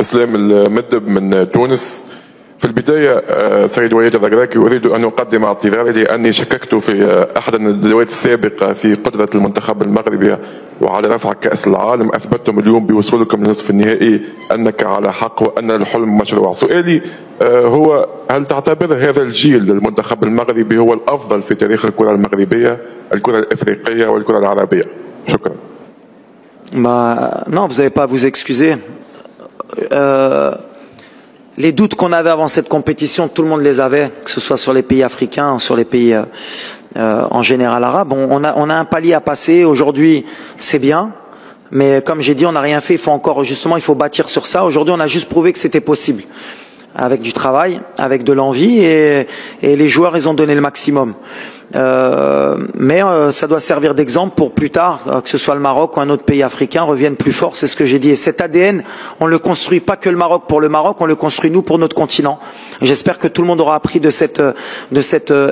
إسلام المدب من تونس. في البداية سيد وليد الركراكي أريد أن أقدم اعتذاري لأني شككت في أحد الندوات السابقة في قدرة المنتخب المغربي وعلى رفع كأس العالم. أثبتتم اليوم بوصولكم لنصف النهائي أنك على حق وأن الحلم مشروع. سؤالي هو هل تعتبر هذا الجيل للمنتخب المغربي هو الأفضل في تاريخ الكرة المغربية، الكرة الإفريقية والكرة العربية؟ شكرا. Non, vous n'avez pas à vous excuser. Les doutes qu'on avait avant cette compétition, tout le monde les avait, que ce soit sur les pays africains, sur les pays en général arabes. On a un palier à passer. Aujourd'hui, c'est bien. Mais comme j'ai dit, on n'a rien fait. Il faut encore, justement, il faut bâtir sur ça. Aujourd'hui, on a juste prouvé que c'était possible. Avec du travail, avec de l'envie. Et les joueurs, ils ont donné le maximum. Mais ça doit servir d'exemple pour plus tard, que ce soit le Maroc ou un autre pays africain, reviennent plus fort, c'est ce que j'ai dit. Et cet ADN, on le construit pas que le Maroc pour le Maroc, on le construit nous pour notre continent. J'espère que tout le monde aura appris de cette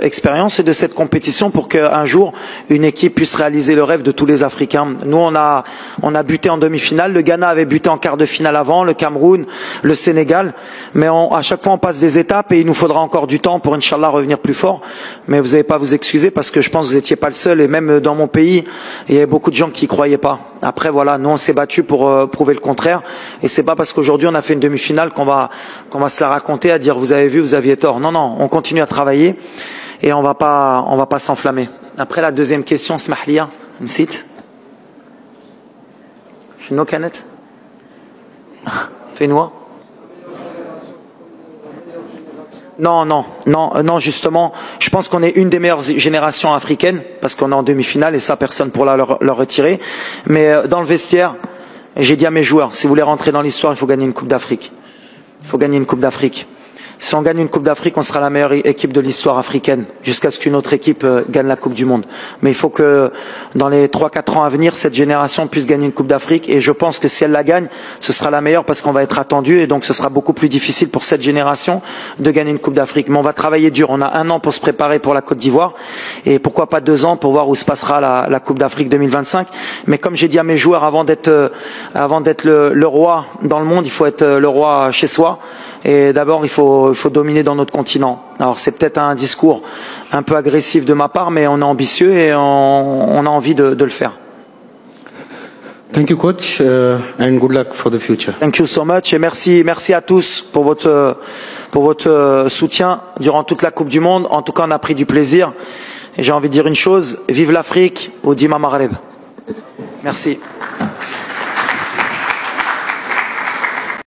expérience et de cette compétition pour qu'un jour, une équipe puisse réaliser le rêve de tous les Africains. Nous, on a buté en demi-finale, le Ghana avait buté en quart de finale avant, le Cameroun, le Sénégal. Mais à chaque fois, on passe des étapes et il nous faudra encore du temps pour, Inch'Allah, revenir plus fort. Mais vous n'avez pas à vous excuser parce que je pense que vous n'étiez pas le seul et même dans mon pays, il y avait beaucoup de gens qui y croyaient pas. Après voilà, nous on s'est battu pour prouver le contraire et c'est pas parce qu'aujourd'hui on a fait une demi-finale qu'on va se la raconter à dire vous avez vu, vous aviez tort. Non, non, on continue à travailler et on va pas s'enflammer. Après la deuxième question, Smahlia, une site. No Canet. Fais-nous. Non, justement, je pense qu'on est une des meilleures générations africaines, parce qu'on est en demi-finale, et ça, personne ne pourra leur retirer. Mais dans le vestiaire, j'ai dit à mes joueurs, si vous voulez rentrer dans l'histoire, il faut gagner une Coupe d'Afrique. Il faut gagner une Coupe d'Afrique. Si on gagne une Coupe d'Afrique, on sera la meilleure équipe de l'histoire africaine, jusqu'à ce qu'une autre équipe gagne la Coupe du Monde. Mais il faut que dans les 3-4 ans à venir, cette génération puisse gagner une Coupe d'Afrique. Et je pense que si elle la gagne, ce sera la meilleure parce qu'on va être attendu. Et donc ce sera beaucoup plus difficile pour cette génération de gagner une Coupe d'Afrique. Mais on va travailler dur. On a 1 an pour se préparer pour la Côte d'Ivoire. Et pourquoi pas 2 ans pour voir où se passera la Coupe d'Afrique 2025. Mais comme j'ai dit à mes joueurs, avant d'être le roi dans le monde, il faut être le roi chez soi. Et d'abord, il faut dominer dans notre continent. Alors c'est peut-être un discours un peu agressif de ma part, mais on est ambitieux et on a envie de le faire. Thank you, coach, and good luck for the future. Thank you so much et merci à tous pour votre soutien durant toute la Coupe du Monde. En tout cas, on a pris du plaisir. Et j'ai envie de dire une chose, vive l'Afrique, au Dima Maghreb. Merci.